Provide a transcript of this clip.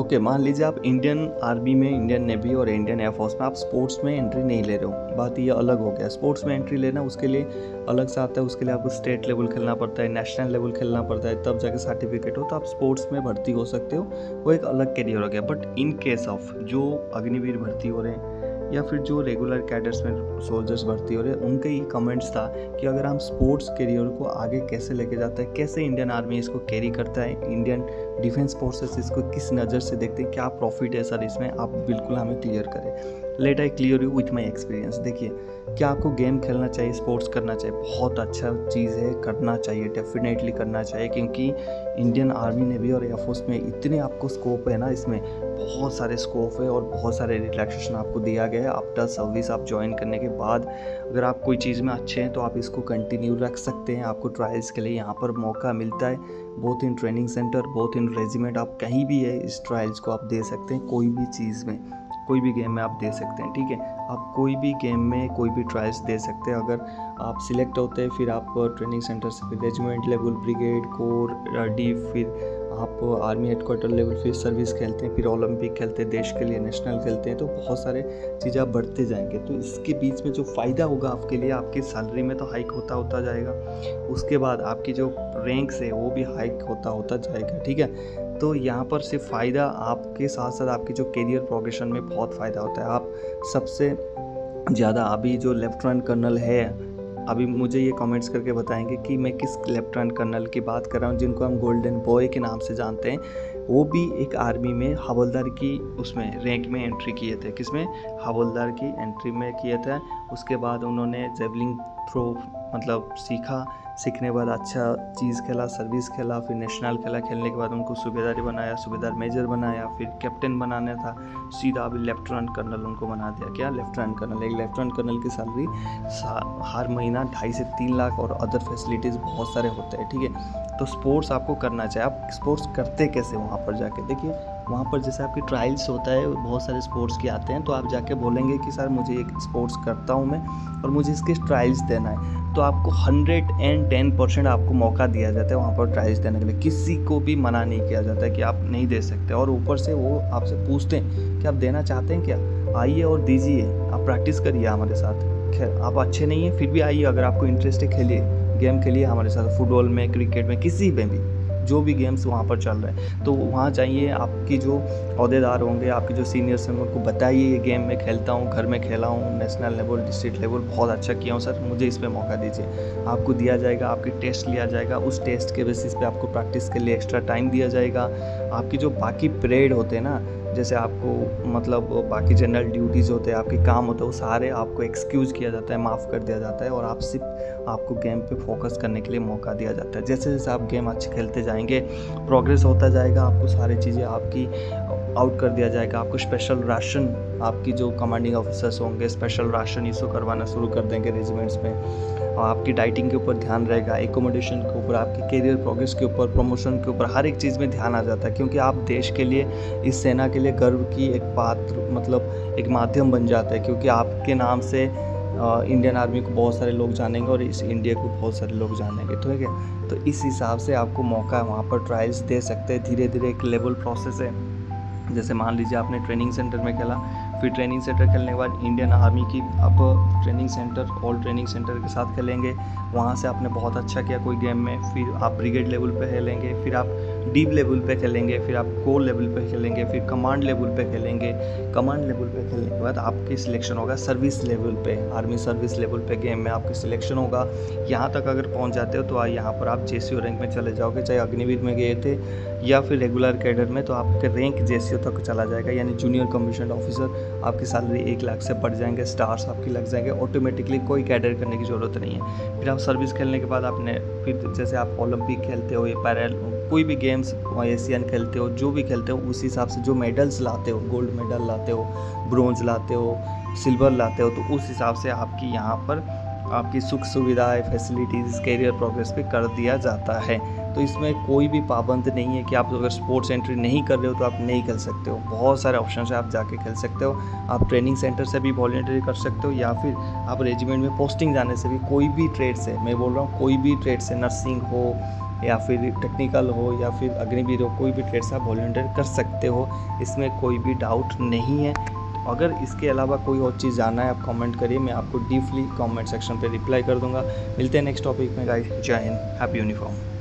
Okay, मान लीजिए आप इंडियन आर्मी में, इंडियन नेवी और इंडियन एयरफोर्स में आप स्पोर्ट्स में एंट्री नहीं ले रहे हो, बात ये अलग हो गया। स्पोर्ट्स में एंट्री लेना उसके लिए अलग से आता है, उसके लिए आपको स्टेट लेवल खेलना पड़ता है, नेशनल लेवल खेलना पड़ता है, तब जाके सर्टिफिकेट हो तो आप स्पोर्ट्स में भर्ती हो सकते हो। वो एक अलग करियर हो गया। बट इन केस ऑफ जो अग्निवीर भर्ती हो रहे हैं या फिर जो रेगुलर कैडर्स में सोल्जर्स भर्ती हो रहे हैं, उनका ये कमेंट्स था कि अगर हम स्पोर्ट्स करियर को आगे कैसे लेके जाते हैं, कैसे इंडियन आर्मी इसको कैरी करता है, इंडियन डिफेंस फोर्सेस इसको किस नज़र से देखते हैं, क्या प्रॉफिट है सर इसमें, आप बिल्कुल हमें क्लियर करें। Let I clear you with my experience. देखिए, क्या आपको गेम खेलना चाहिए, स्पोर्ट्स करना चाहिए, बहुत अच्छा चीज़ है, करना चाहिए, डेफिनेटली करना चाहिए, क्योंकि इंडियन आर्मी नेवी और एयरफोर्स में इतने आपको स्कोप है ना, इसमें बहुत सारे स्कोप है और बहुत सारे रिलैक्सेशन आपको दिया गया है। आफ्टर सर्विस आप ज्वाइन करने के बाद अगर आप कोई चीज़ में अच्छे हैं तो आप इसको कंटिन्यू रख सकते हैं। आपको ट्रायल्स के लिए यहाँ पर मौका मिलता है, both in training centre, both in regiment, आप कहीं भी है इस ट्रायल्स को आप दे सकते हैं। कोई भी चीज़ में, कोई भी गेम में आप दे सकते हैं, ठीक है। आप कोई भी गेम में कोई भी ट्रायल्स दे सकते हैं। अगर आप सिलेक्ट होते हैं फिर आप ट्रेनिंग सेंटर से फिर regiment level, brigade, core, D, फिर आप आर्मी हेडक्वार्टर लेवल, फिर सर्विस खेलते हैं, फिर ओलंपिक खेलते हैं, देश के लिए नेशनल खेलते हैं, तो बहुत सारे चीज़ें आप बढ़ते जाएंगे। तो इसके बीच में जो फ़ायदा होगा आपके लिए, आपकी सैलरी में तो हाइक होता जाएगा, उसके बाद आपकी जो रैंक्स है वो भी हाइक होता जाएगा, ठीक है। तो यहाँ पर सिर्फ फ़ायदा आपके साथ साथ आपकी जो करियर प्रोग्रेशन में बहुत फ़ायदा होता है। आप सबसे ज़्यादा अभी जो लेफ्टिनेंट कर्नल है, अभी मुझे ये कमेंट्स करके बताएंगे कि मैं किस लेफ्टिनेंट कर्नल की बात कर रहा हूँ, जिनको हम गोल्डन बॉय के नाम से जानते हैं। वो भी एक आर्मी में हवलदार की उसमें रैंक में एंट्री किए थे। किसमें? हवलदार की एंट्री में किए थे। उसके बाद उन्होंने जेवलिंग थ्रो मतलब सीखने के बाद अच्छा चीज़ खेला, सर्विस खेला, फिर नेशनल खेला। खेलने के बाद उनको सूबेदारी बनाया, सूबेदार मेजर बनाया, फिर कैप्टन बनाना था, सीधा अभी लेफ्टिनेंट कर्नल उनको बना दिया। क्या? Lieutenant colonel. एक लेफ्टिनेंट कर्नल की सैलरी हर महीना 2.5 से 3 लाख और अदर फैसिलिटीज़ बहुत सारे होते हैं, ठीक है। तो स्पोर्ट्स आपको करना चाहिए। आप स्पोर्ट्स करते कैसे वहाँ पर जाके? देखिए, वहाँ पर जैसे आपकी ट्रायल्स होता है, बहुत सारे स्पोर्ट्स के आते हैं, तो आप जाके बोलेंगे कि सर मुझे एक स्पोर्ट्स करता हूँ मैं और मुझे इसके ट्रायल्स देना है, तो आपको 110% आपको मौका दिया जाता है वहाँ पर ट्रायल्स देने के लिए। किसी को भी मना नहीं किया जाता है कि आप नहीं दे सकते, और ऊपर से वो आपसे पूछते हैं कि आप देना चाहते हैं क्या, आइए और दीजिए, आप प्रैक्टिस करिए हमारे साथ। खैर, आप अच्छे नहीं हैं फिर भी आइए, अगर आपको इंटरेस्ट है खेलिए, गेम खेलिए हमारे साथ, फुटबॉल में, क्रिकेट में, किसी में भी जो भी गेम्स वहाँ पर चल रहे हैं। तो वहाँ जाइए, आपकी जो अहदेदार होंगे, आपके जो सीनियर्स हैं, उनको बताइए ये गेम में खेलता हूँ, घर में खेला हूँ, नेशनल लेवल, डिस्ट्रिक्ट लेवल बहुत अच्छा किया हूँ सर, मुझे इस पर मौका दीजिए। आपको दिया जाएगा, आपकी टेस्ट लिया जाएगा, उस टेस्ट के बेसिस पे आपको प्रैक्टिस के लिए एक्स्ट्रा टाइम दिया जाएगा। आपकी जो बाकी परेड होते हैं ना, जैसे आपको मतलब बाकी जनरल ड्यूटीज़ होते हैं, आपके काम होते हैं, वो सारे आपको एक्सक्यूज़ किया जाता है, माफ़ कर दिया जाता है, और आप सिर्फ आपको गेम पे फोकस करने के लिए मौका दिया जाता है। जैसे जैसे आप गेम अच्छे खेलते जाएंगे, प्रोग्रेस होता जाएगा, आपको सारी चीज़ें आपकी आउट कर दिया जाएगा। आपको स्पेशल राशन, आपकी जो कमांडिंग ऑफिसर्स होंगे स्पेशल राशन इशू करवाना शुरू कर देंगे रेजिमेंट्स में, और आपकी डाइटिंग के ऊपर ध्यान रहेगा, एकोमोडेशन के ऊपर, आपकी करियर प्रोग्रेस के ऊपर, प्रमोशन के ऊपर, हर एक चीज़ में ध्यान आ जाता है, क्योंकि आप देश के लिए, इस सेना के लिए गर्व की एक पात्र मतलब एक माध्यम बन जाता है, क्योंकि आपके नाम से इंडियन आर्मी को बहुत सारे लोग जानेंगे और इस इंडिया को बहुत सारे लोग जानेंगे, ठीक है। तो इस हिसाब से आपको मौका वहाँ पर ट्रायल्स दे सकते हैं। धीरे धीरे एक लेवल प्रोसेस है। जैसे मान लीजिए आपने ट्रेनिंग सेंटर में खेला, फिर ट्रेनिंग सेंटर खेलने के बाद इंडियन आर्मी की आप training centre, all training centre के साथ खेलेंगे। वहाँ से आपने बहुत अच्छा किया कोई गेम में, फिर आप ब्रिगेड लेवल पे खेलेंगे, फिर आप डीप लेवल पे खेलेंगे, फिर आप कोर लेवल पे खेलेंगे, फिर कमांड लेवल पे खेलेंगे। कमांड लेवल पे खेलने के बाद आपकी सिलेक्शन होगा सर्विस लेवल पे, आर्मी सर्विस लेवल पे गेम में आपकी सिलेक्शन होगा। यहाँ तक अगर पहुँच जाते हो तो यहाँ पर आप जेसीओ रैंक में चले जाओगे, चाहे अग्निवीर में गए थे या फिर रेगुलर कैडर में, तो आपके रैंक जेसीओ तक चला जाएगा, यानी जूनियर कमीशन ऑफिसर। आपकी सैलरी 1 लाख से बढ़ जाएंगे, स्टार्स आपकी लग जाएंगे ऑटोमेटिकली, कोई कैडर करने की ज़रूरत नहीं है। फिर आप सर्विस खेलने के बाद आपने फिर जैसे आप ओलंपिक खेलते हो या पैरल कोई भी गेम्स, एशियन खेलते हो, जो भी खेलते हो, उस हिसाब से जो मेडल्स लाते हो, गोल्ड मेडल लाते हो, ब्रोंज लाते हो, सिल्वर लाते हो, तो उस हिसाब से आपकी यहाँ पर आपकी सुख सुविधाएं, फैसिलिटीज़, करियर प्रोग्रेस पे कर दिया जाता है। तो इसमें कोई भी पाबंद नहीं है कि आप अगर स्पोर्ट्स एंट्री नहीं कर रहे हो तो आप नहीं खेल सकते हो। बहुत सारे ऑप्शन है, आप जाके खेल सकते हो। आप ट्रेनिंग सेंटर से भी वॉलंटियरी कर सकते हो, या फिर आप रेजिमेंट में पोस्टिंग जाने से भी, कोई भी ट्रेड से, मैं बोल रहा हूँ कोई भी ट्रेड से, नर्सिंग हो या फिर टेक्निकल हो या फिर अग्निवीर हो, कोई भी ट्रेड से आप वॉलंटियर कर सकते हो, इसमें कोई भी डाउट नहीं है। अगर इसके अलावा कोई और चीज़ जानना है आप कमेंट करिए, मैं आपको डीपली कमेंट सेक्शन पे रिप्लाई कर दूंगा। मिलते हैं नेक्स्ट टॉपिक में गाइस। जय हिंद, हैप्पी यूनिफॉर्म।